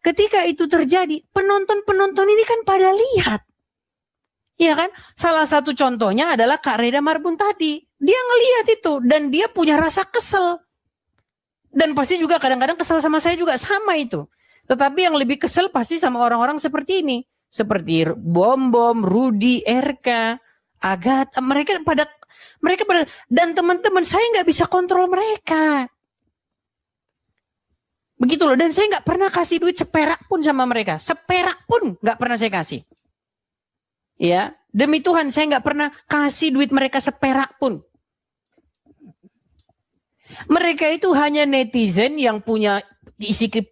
ketika itu terjadi, penonton ini kan pada lihat. Iya kan? Salah satu contohnya adalah Kak Reda Marbun tadi. Dia ngelihat itu dan dia punya rasa kesel. Dan pasti juga kadang-kadang kesel sama saya juga sama itu. Tetapi yang lebih kesel pasti sama orang-orang seperti ini. Seperti Bom, Rudy, RK, Agatha. Mereka pada dan teman-teman saya nggak bisa kontrol mereka. Begitu loh. Dan saya nggak pernah kasih duit seperak pun sama mereka. Seperak pun nggak pernah saya kasih. Ya, demi Tuhan saya nggak pernah kasih duit mereka seperak pun. Mereka itu hanya netizen yang punya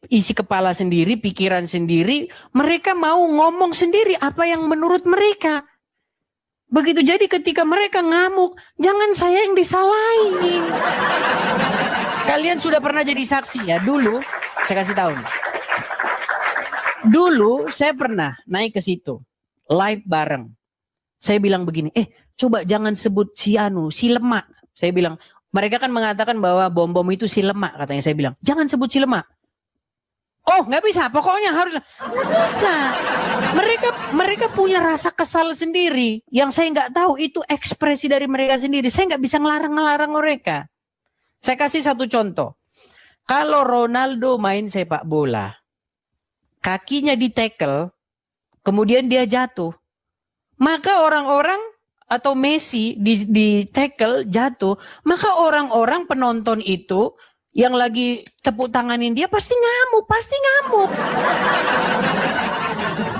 isi kepala sendiri, pikiran sendiri. Mereka mau ngomong sendiri apa yang menurut mereka. Begitu jadi ketika mereka ngamuk, jangan saya yang disalahin. Kalian sudah pernah jadi saksi ya. Dulu, saya kasih tahu nih. Dulu saya pernah naik ke situ. Live bareng. Saya bilang begini, coba jangan sebut si lemak. Saya bilang, mereka kan mengatakan bahwa Bom itu si lemak, katanya. Saya bilang, jangan sebut si lemak. Oh, nggak bisa, pokoknya harus. Nggak bisa. Mereka punya rasa kesal sendiri. Yang saya nggak tahu itu ekspresi dari mereka sendiri. Saya nggak bisa ngelarang mereka. Saya kasih satu contoh. Kalau Ronaldo main sepak bola, kakinya ditekel, kemudian dia jatuh. Maka orang-orang atau Messi di tackle jatuh, maka orang-orang penonton itu yang lagi tepuk tanganin dia pasti ngamuk.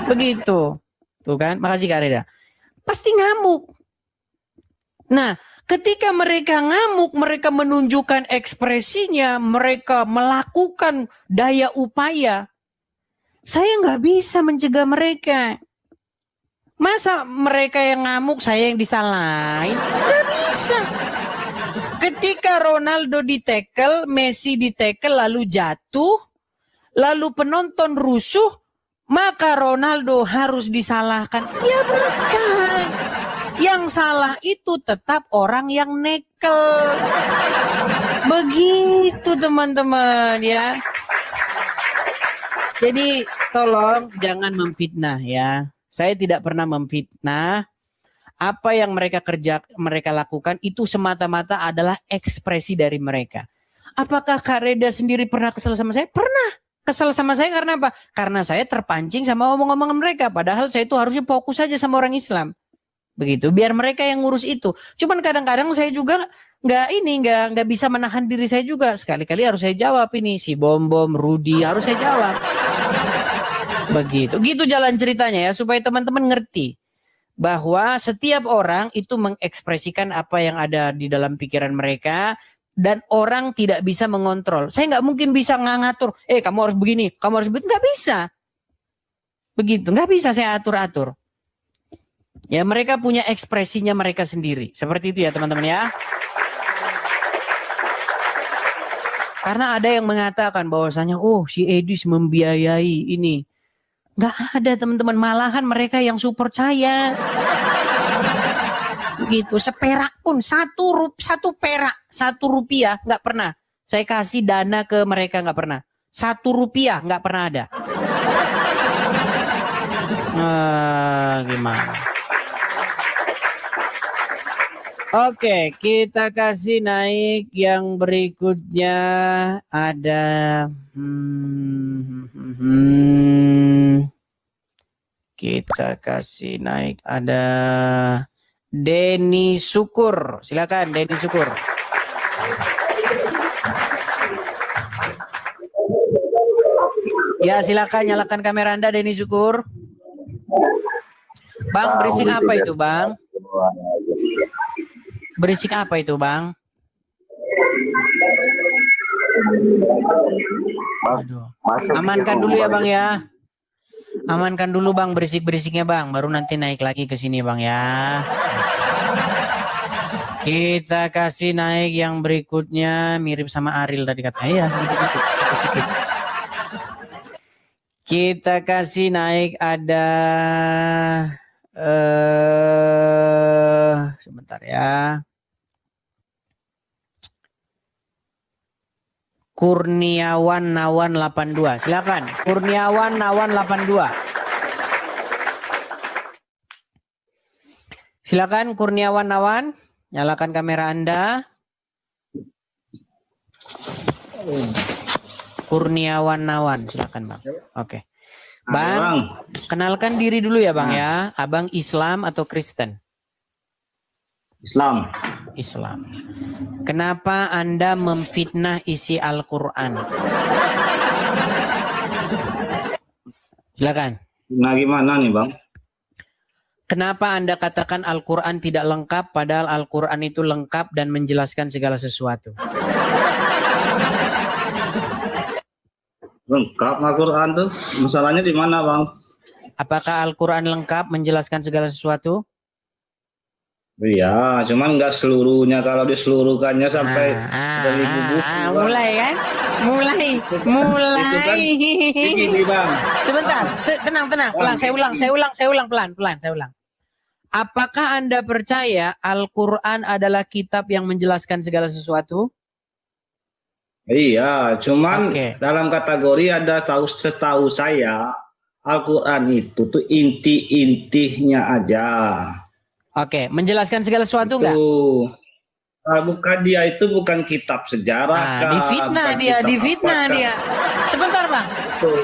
Begitu. Tuh kan, makasih Kak Reda. Pasti ngamuk. Nah, ketika mereka ngamuk, mereka menunjukkan ekspresinya, mereka melakukan daya upaya. Saya nggak bisa mencegah mereka. Masa mereka yang ngamuk, saya yang disalahin? Nggak bisa. Ketika Ronaldo ditekel, Messi ditekel, lalu jatuh, lalu penonton rusuh, maka Ronaldo harus disalahkan. Ya bukan. Yang salah itu tetap orang yang nekel. Begitu teman-teman ya. Jadi tolong jangan memfitnah ya. Saya tidak pernah memfitnah. Apa yang mereka lakukan itu semata-mata adalah ekspresi dari mereka. Apakah Kak Reda sendiri pernah kesel sama saya? Pernah. Kesel sama saya karena apa? Karena saya terpancing sama omong-omongan mereka. Padahal saya itu harusnya fokus saja sama orang Islam. Begitu. Biar mereka yang ngurus itu. Cuman kadang-kadang saya juga nggak bisa menahan diri saya juga. Sekali-kali harus saya jawab ini. Si Bom, Rudy harus saya jawab. Begitu. Gitu jalan ceritanya ya. Supaya teman-teman ngerti. Bahwa setiap orang itu mengekspresikan apa yang ada di dalam pikiran mereka. Dan orang tidak bisa mengontrol. Saya nggak mungkin bisa ngatur. Kamu harus begini. Kamu harus begitu. Nggak bisa. Begitu. Nggak bisa saya atur-atur. Ya mereka punya ekspresinya mereka sendiri. Seperti itu ya teman-teman ya. Karena ada yang mengatakan bahwasanya si Edis membiayai ini. Nggak ada teman-teman. Malahan mereka yang support saya. Gitu. Seperak pun. Satu perak. 1 rupiah. Nggak pernah. Saya kasih dana ke mereka nggak pernah. 1 rupiah nggak pernah ada. Gimana? Oke, kita kasih naik yang berikutnya ada kita kasih naik ada Denny Syukur. Silakan Denny Syukur. Ya, silakan nyalakan kamera Anda Denny Syukur. Bang, berisik apa itu, Bang? Berisik apa itu, Bang? Aduh. Amankan dulu ya, Bang ya. Amankan dulu, Bang, berisik-berisiknya, Bang. Baru nanti naik lagi ke sini, Bang ya. Kita kasih naik yang berikutnya mirip sama Ariel tadi katanya ya, sedikit. Kita kasih naik ada sebentar ya. Kurniawan Nawan 82. Silakan. Kurniawan Nawan 82. Silakan Kurniawan Nawan, nyalakan kamera Anda. Kurniawan Nawan, silakan Bang. Oke. Bang, kenalkan diri dulu ya Bang ya. Abang Islam atau Kristen? Islam. Islam. Kenapa Anda memfitnah isi Al-Quran? Silakan. Nah gimana nih Bang? Kenapa Anda katakan Al-Quran tidak lengkap padahal Al-Quran itu lengkap dan menjelaskan segala sesuatu? Lengkap Al-Quran tuh. Masalahnya di mana Bang? Apakah Al-Quran lengkap menjelaskan segala sesuatu? Iya, cuman nggak seluruhnya. Kalau diseluruhkannya sampai dari buku. Mulai kan? Mulai. Gini Bang. Sebentar, tenang. Pelan, saya ulang pelan. Apakah Anda percaya Al-Quran adalah kitab yang menjelaskan segala sesuatu? Iya, cuman dalam kategori ada setahu saya Al-Quran itu tuh inti-intinya aja. Oke, menjelaskan segala sesuatu enggak? Bukan, dia itu bukan kitab sejarah. Difitnah dia. Sebentar Bang,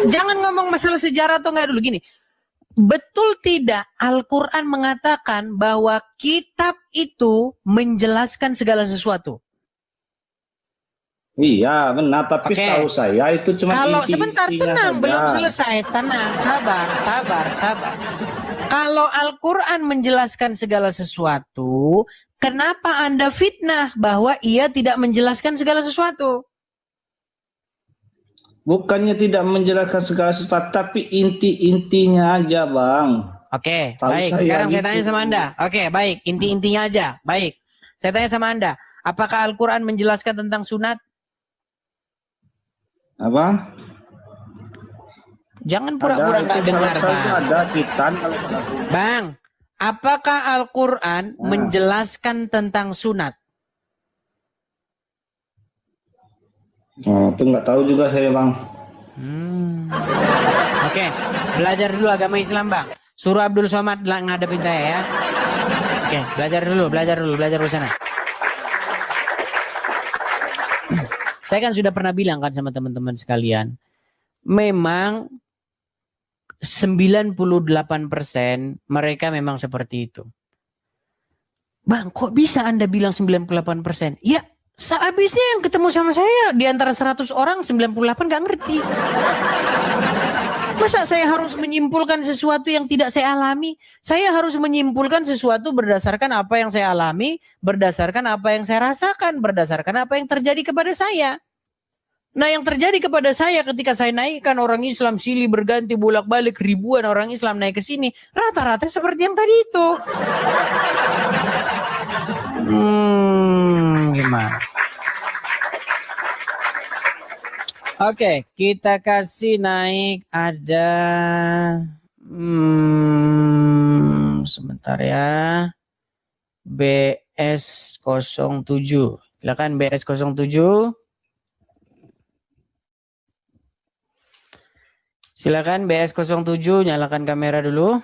jangan ngomong masalah sejarah atau enggak dulu gini. Betul tidak Al-Quran mengatakan bahwa kitab itu menjelaskan segala sesuatu? Iya benar, tapi setahu saya itu cuma kalau sebentar, tenang, saja. belum selesai, tenang, sabar. Kalau Al-Quran menjelaskan segala sesuatu, kenapa Anda fitnah bahwa ia tidak menjelaskan segala sesuatu? Bukannya tidak menjelaskan segala sesuatu, tapi inti-intinya aja Bang. Oke, baik. Sekarang saya tanya sama Anda. Oke, baik. Inti-intinya aja. Baik. Saya tanya sama Anda. Apakah Al-Quran menjelaskan tentang sunat? Apa? Jangan pura-pura nggak dengar, Bang. Ada kitan, Bang, apakah Al-Quran menjelaskan tentang sunat? Oh, itu nggak tahu juga saya Bang. Oke, belajar dulu agama Islam Bang. Suruh Abdul Somad ngadepin saya ya. Oke, belajar dulu sana. Saya kan sudah pernah bilang kan sama teman-teman sekalian, memang 98% mereka memang seperti itu. Bang, kok bisa Anda bilang 98%? Ya, sehabisnya yang ketemu sama saya di antara 100 orang 98 gak ngerti. Masa saya harus menyimpulkan sesuatu yang tidak saya alami? Saya harus menyimpulkan sesuatu berdasarkan apa yang saya alami, berdasarkan apa yang saya rasakan, berdasarkan apa yang terjadi kepada saya. Nah, yang terjadi kepada saya ketika saya naikkan orang Islam silih berganti bolak-balik, ribuan orang Islam naik ke sini, rata-rata seperti yang tadi itu. Gimana? Oke, kita kasih naik ada sebentar ya. BS07. Silakan BS07. Silakan BS07, nyalakan kamera dulu.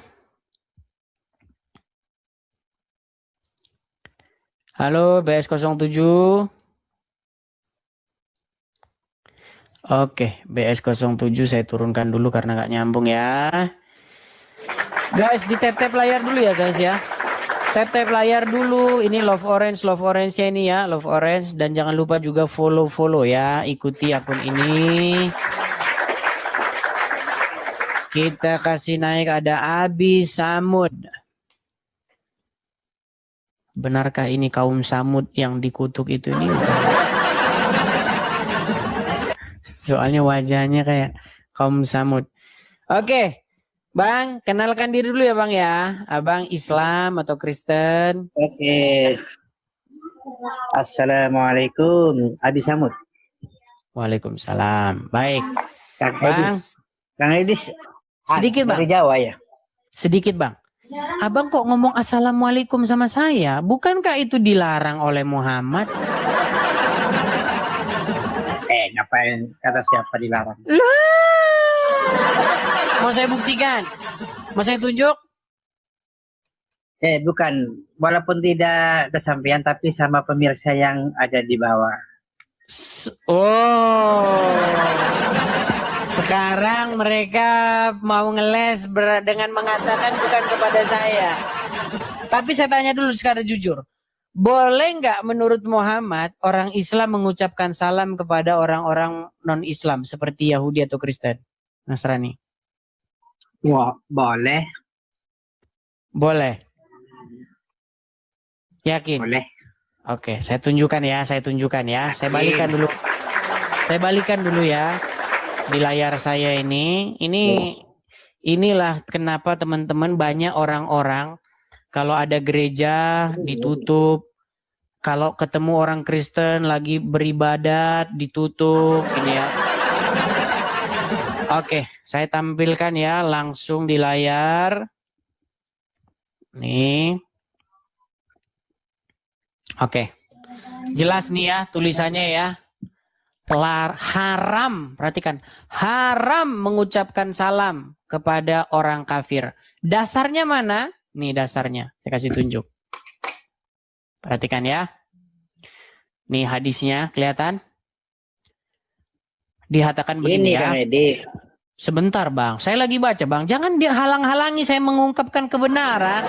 Halo BS07. Oke, BS07 saya turunkan dulu karena nggak nyambung ya. Guys, di tap-tap layar dulu ya guys ya. Tap-tap layar dulu. Ini Love Orange-nya ini ya, Love Orange. Dan jangan lupa juga follow ya, ikuti akun ini. Kita kasih naik ada Abi Samud. Benarkah ini kaum Samud yang dikutuk itu ini? Soalnya wajahnya kayak kaum Samud. Oke, Bang, kenalkan diri dulu ya Bang ya. Abang Islam atau Kristen? Oke. Assalamualaikum, Abi Samud. Waalaikumsalam. Baik. Kang Edis. Sedikit Bang. Dari Jawa ya? Sedikit Bang. Abang kok ngomong assalamualaikum sama saya? Bukankah itu dilarang oleh Muhammad? siapa dilarang. Mau saya buktikan? Mau saya tunjuk? Bukan, walaupun tidak kesampaian tapi sama pemirsa yang ada di bawah. Oh, sekarang mereka mau ngeles dengan mengatakan bukan kepada saya. Tapi saya tanya dulu secara jujur, boleh nggak menurut Muhammad orang Islam mengucapkan salam kepada orang-orang non-Islam seperti Yahudi atau Kristen, Nasrani? Wah, boleh. Boleh. Yakin? Boleh. Oke, saya tunjukkan ya. Saya balikan dulu. Saya balikan dulu ya di layar saya ini. Inilah kenapa teman-teman banyak orang-orang kalau ada gereja ditutup, kalau ketemu orang Kristen lagi beribadat ditutup ini ya. Oke, saya tampilkan ya langsung di layar. Nih. Oke. Jelas nih ya tulisannya ya. Haram, perhatikan. Haram mengucapkan salam kepada orang kafir. Dasarnya mana? Nih dasarnya. Saya kasih tunjuk. Perhatikan ya. Nih hadisnya kelihatan? Dikatakan begini ya. Sebentar Bang, saya lagi baca Bang. Jangan dia halang-halangi saya mengungkapkan kebenaran.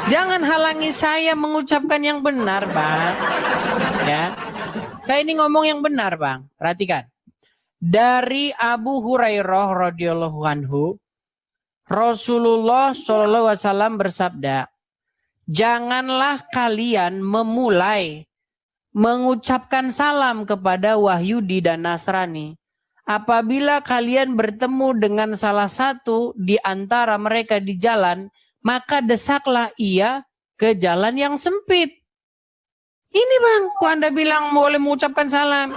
Jangan halangi saya mengucapkan yang benar Bang. Ya, saya ini ngomong yang benar Bang. Perhatikan. Dari Abu Hurairah radhiyallahu anhu, Rasulullah SAW bersabda, janganlah kalian memulai mengucapkan salam kepada Wahyudi dan Nasrani. Apabila kalian bertemu dengan salah satu di antara mereka di jalan, maka desaklah ia ke jalan yang sempit. Ini Bang, kok Anda bilang boleh mengucapkan salam?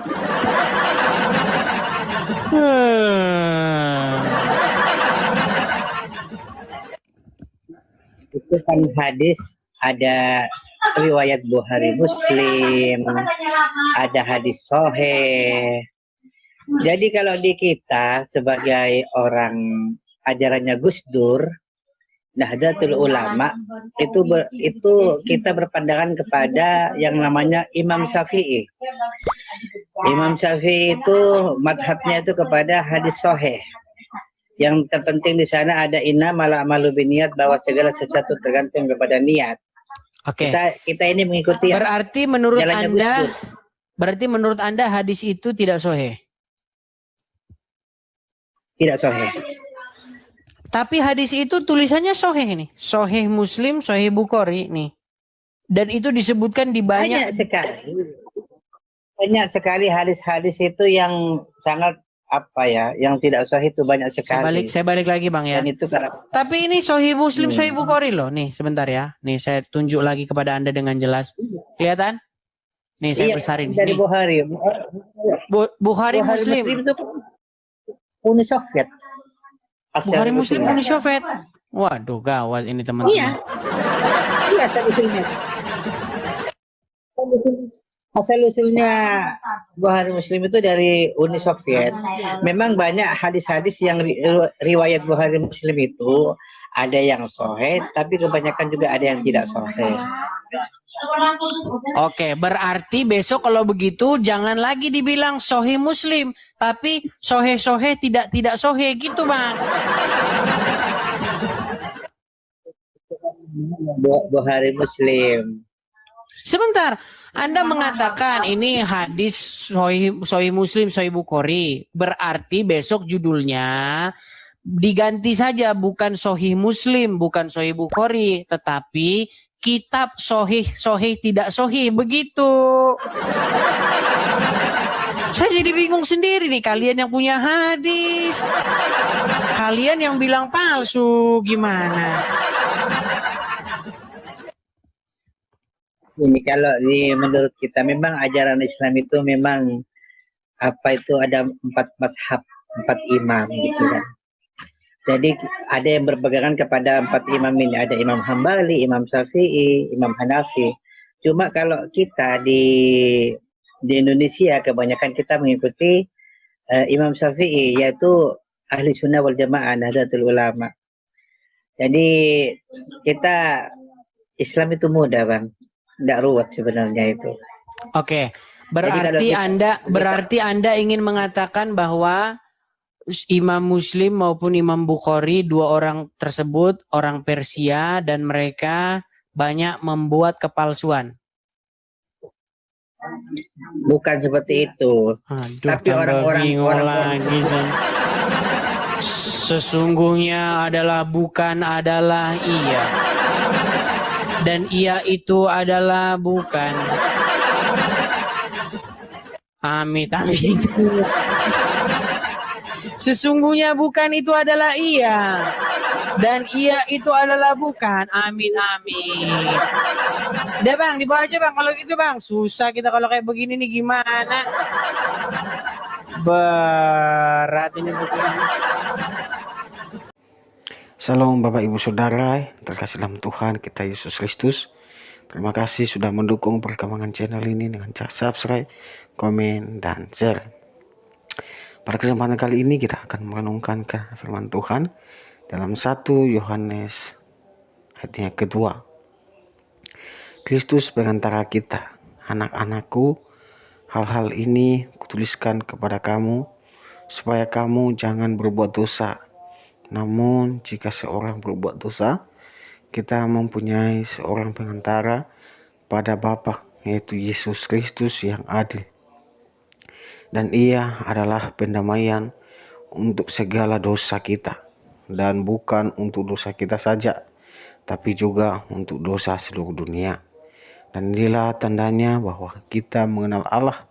Itu kan hadis, ada riwayat Bukhari Muslim, ada hadis Sahih. Jadi kalau di kita sebagai orang ajarannya Gus Dur, Nahdlatul Ulama, itu kita berpandangan kepada yang namanya Imam Syafi'i. Imam Syafi'i itu madhabnya itu kepada hadis Sahih. Yang terpenting di sana ada innamal a'malu binniyat, bahwa segala sesuatu tergantung kepada niat. Oke. Kita ini mengikuti. Berarti menurut Anda hadis itu tidak sahih. Tidak sahih. Tapi hadis itu tulisannya sahih nih. Sahih Muslim, Sahih Bukhari nih. Dan itu disebutkan di banyak sekali hadis-hadis itu yang sangat yang tidak sahih itu banyak sekali. Saya balik lagi Bang ya. Tapi ini Sahih Muslim, Sahih Bukhari loh. Nih sebentar ya. Nih saya tunjuk lagi kepada Anda dengan jelas. Kelihatan? Nih saya besarin. Dari Bukhari. Bukhari Muslim. Itu Uni Soviet. Bukhari Muslim Uni Soviet. Waduh gawat ini teman-teman. Iya, asal-usulnya Bukhari Muslim itu dari Uni Soviet. Memang banyak hadis-hadis yang riwayat Bukhari Muslim itu ada yang sahih, tapi kebanyakan juga ada yang tidak sahih. Oke, berarti besok kalau begitu jangan lagi dibilang sahih Muslim, tapi sahih tidak sahih gitu Bang. Bukhari Muslim. Sebentar, Anda mengatakan ini hadis sahih Muslim, Sahih Bukhari. Berarti besok judulnya diganti saja, bukan Sahih Muslim, bukan Sahih Bukhari, tetapi kitab sahih tidak sahih, begitu. Saya jadi bingung sendiri nih, kalian yang punya hadis, kalian yang bilang palsu, gimana? Ini kalau menurut kita memang ajaran Islam itu memang ada 4 mazhab, 4 imam gitu kan. Jadi ada yang berpegangan kepada 4 imam ini, ada Imam Hambali, Imam Syafi'i, Imam Hanafi. Cuma kalau kita di di Indonesia kebanyakan kita mengikuti Imam Syafi'i, yaitu ahli sunnah wal jamaah, Nahdlatul Ulama. Jadi kita Islam itu mudah bang, tidak ruwet sebenarnya itu. Oke, berarti Anda ingin mengatakan bahwa Imam Muslim maupun Imam Bukhari, dua orang tersebut orang Persia dan mereka banyak membuat kepalsuan. Bukan seperti itu. Aduh, Tapi orang-orang lagi. Sesungguhnya adalah bukan adalah iya. Dan iya itu adalah bukan. Amit. Sesungguhnya bukan itu adalah iya. Dan iya itu adalah bukan. Amin. Udah bang, dibawa aja bang. Kalau gitu bang, susah kita kalau kayak begini nih gimana? Berat ini begini. Shalom Bapak Ibu Saudara, terkasih dalam Tuhan kita Yesus Kristus. Terima kasih sudah mendukung perkembangan channel ini dengan cara subscribe, komen, dan share. Pada kesempatan kali ini kita akan merenungkan firman Tuhan dalam 1 Yohanes ayat yang kedua. Kristus perantara kita, anak-anakku, hal-hal ini kutuliskan kepada kamu, supaya kamu jangan berbuat dosa. Namun jika seorang berbuat dosa, kita mempunyai seorang perantara pada Bapa, yaitu Yesus Kristus yang adil. Dan ia adalah pendamaian untuk segala dosa kita, dan bukan untuk dosa kita saja, tapi juga untuk dosa seluruh dunia. Dan inilah tandanya bahwa kita mengenal Allah,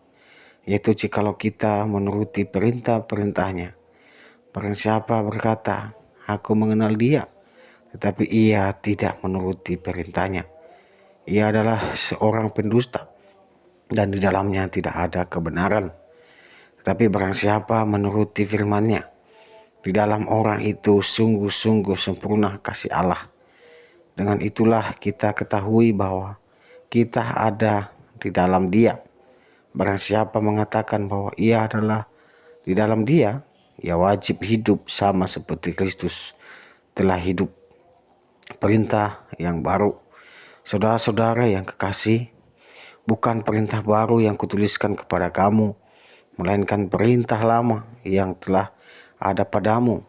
yaitu jikalau kita menuruti perintah-perintahnya. Barang siapa berkata, aku mengenal dia, tetapi ia tidak menuruti perintahnya, ia adalah seorang pendusta, dan di dalamnya tidak ada kebenaran. Tetapi barang siapa menuruti firman-Nya, di dalam orang itu sungguh-sungguh sempurna kasih Allah. Dengan itulah kita ketahui bahwa kita ada di dalam Dia. Barang siapa mengatakan bahwa ia adalah di dalam Dia, ia wajib hidup sama seperti Kristus telah hidup. Perintah yang baru, saudara-saudara yang kekasih, bukan perintah baru yang kutuliskan kepada kamu, melainkan perintah lama yang telah ada padamu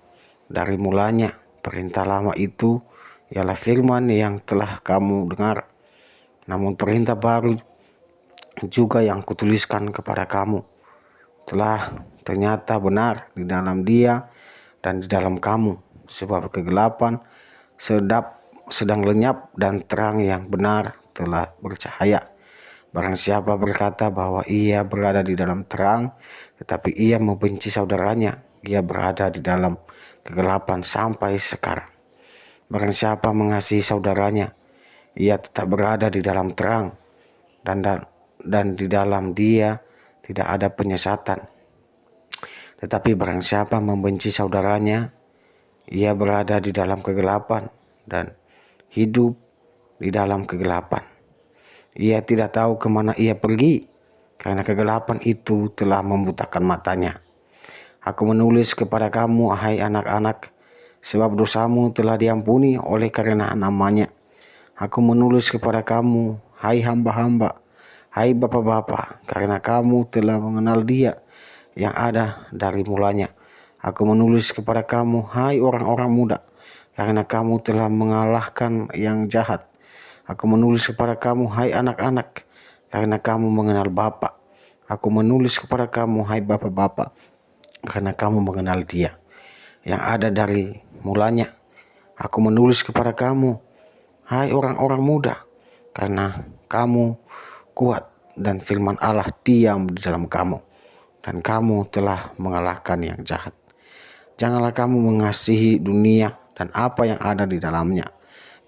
dari mulanya. Perintah lama itu ialah firman yang telah kamu dengar. Namun perintah baru juga yang kutuliskan kepada kamu telah ternyata benar di dalam Dia dan di dalam kamu, sebab kegelapan sedang lenyap dan terang yang benar telah bercahaya. Barang siapa berkata bahwa ia berada di dalam terang, tetapi ia membenci saudaranya, ia berada di dalam kegelapan sampai sekarang. Barang siapa mengasihi saudaranya, ia tetap berada di dalam terang, dan di dalam dia tidak ada penyesatan. Tetapi barang siapa membenci saudaranya, ia berada di dalam kegelapan dan hidup di dalam kegelapan. Ia tidak tahu kemana ia pergi, karena kegelapan itu telah membutakan matanya. Aku menulis kepada kamu, hai anak-anak, sebab dosamu telah diampuni oleh karena namanya. Aku menulis kepada kamu, hai hamba-hamba, hai bapak-bapak, karena kamu telah mengenal Dia yang ada dari mulanya. Aku menulis kepada kamu, hai orang-orang muda, karena kamu telah mengalahkan yang jahat. Aku menulis kepada kamu, hai anak-anak, karena kamu mengenal Bapa. Aku menulis kepada kamu, hai bapak-bapak, karena kamu mengenal Dia yang ada dari mulanya. Aku menulis kepada kamu, hai orang-orang muda, karena kamu kuat dan firman Allah diam di dalam kamu, dan kamu telah mengalahkan yang jahat. Janganlah kamu mengasihi dunia dan apa yang ada di dalamnya.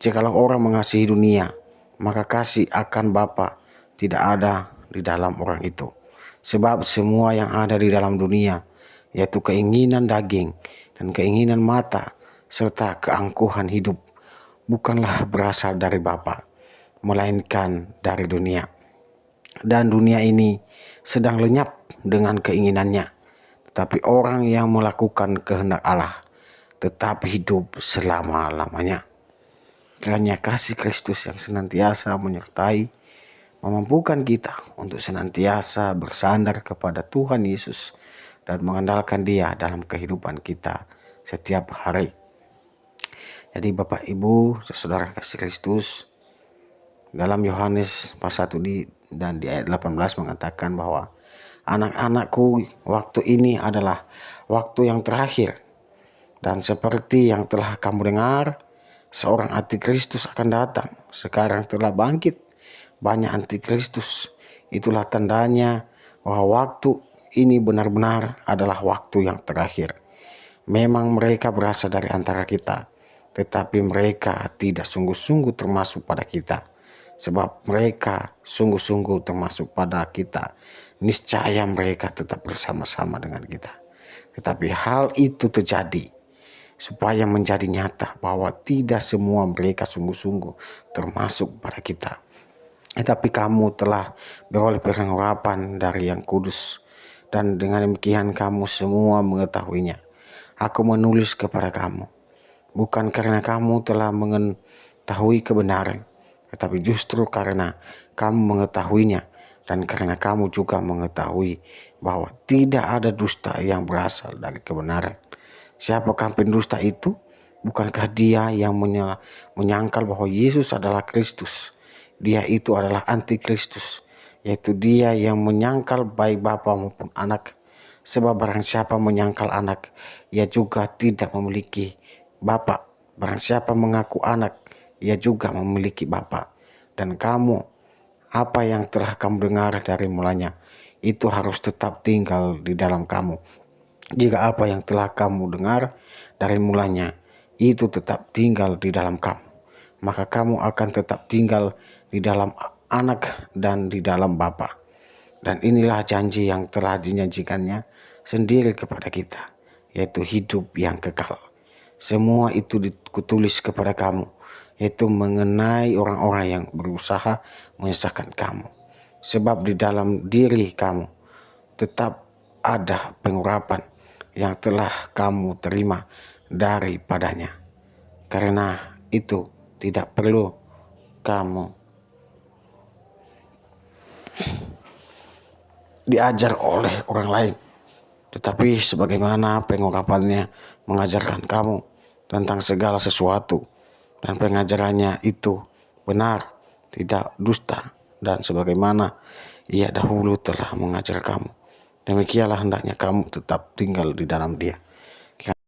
Jikalau orang mengasihi dunia, maka kasih akan Bapa tidak ada di dalam orang itu. Sebab semua yang ada di dalam dunia, yaitu keinginan daging dan keinginan mata, serta keangkuhan hidup, bukanlah berasal dari Bapa, melainkan dari dunia. dan dunia ini sedang lenyap dengan keinginannya. Tetapi orang yang melakukan kehendak Allah tetap hidup selama-lamanya. Kiranya kasih Kristus yang senantiasa menyertai, memampukan kita untuk senantiasa bersandar kepada Tuhan Yesus dan mengandalkan Dia dalam kehidupan kita setiap hari. Jadi Bapak Ibu, saudara kasih Kristus, dalam Yohanes pasal 1 dan di ayat 18 mengatakan bahwa anak-anakku, waktu ini adalah waktu yang terakhir. Dan seperti yang telah kamu dengar, seorang antikristus akan datang. Sekarang telah bangkit banyak antikristus. Itulah tandanya bahwa waktu ini benar-benar adalah waktu yang terakhir. Memang mereka berasal dari antara kita, tetapi mereka tidak sungguh-sungguh termasuk pada kita. Sebab mereka sungguh-sungguh termasuk pada kita, niscaya mereka tetap bersama-sama dengan kita. Tetapi hal itu terjadi supaya menjadi nyata bahwa tidak semua mereka sungguh-sungguh termasuk pada kita. Tetapi kamu telah beroleh pengharapan dari Yang Kudus, dan dengan demikian kamu semua mengetahuinya. Aku menulis kepada kamu, bukan karena kamu telah mengetahui kebenaran, tetapi justru karena kamu mengetahuinya, dan karena kamu juga mengetahui bahwa tidak ada dusta yang berasal dari kebenaran. Siapakah pendusta itu? Bukankah dia yang menyangkal bahwa Yesus adalah Kristus? Dia itu adalah antikristus, yaitu dia yang menyangkal baik Bapa maupun Anak. Sebab barang siapa menyangkal Anak, ia juga tidak memiliki Bapa. Barang siapa mengaku Anak, ia juga memiliki Bapa. Dan kamu, apa yang telah kamu dengar dari mulanya, itu harus tetap tinggal di dalam kamu. Jika apa yang telah kamu dengar dari mulanya itu tetap tinggal di dalam kamu, maka kamu akan tetap tinggal di dalam Anak dan di dalam Bapa. Dan inilah janji yang telah dijanjikannya sendiri kepada kita, yaitu hidup yang kekal. Semua itu ditulis kepada kamu, yaitu mengenai orang-orang yang berusaha menyesatkan kamu. Sebab di dalam diri kamu tetap ada pengurapan yang telah kamu terima daripadanya. Karena itu tidak perlu kamu diajar oleh orang lain, tetapi sebagaimana pengurapannya mengajarkan kamu tentang segala sesuatu, dan pengajarannya itu benar, tidak dusta, dan sebagaimana ia dahulu telah mengajar kamu, demikianlah hendaknya kamu tetap tinggal di dalam Dia.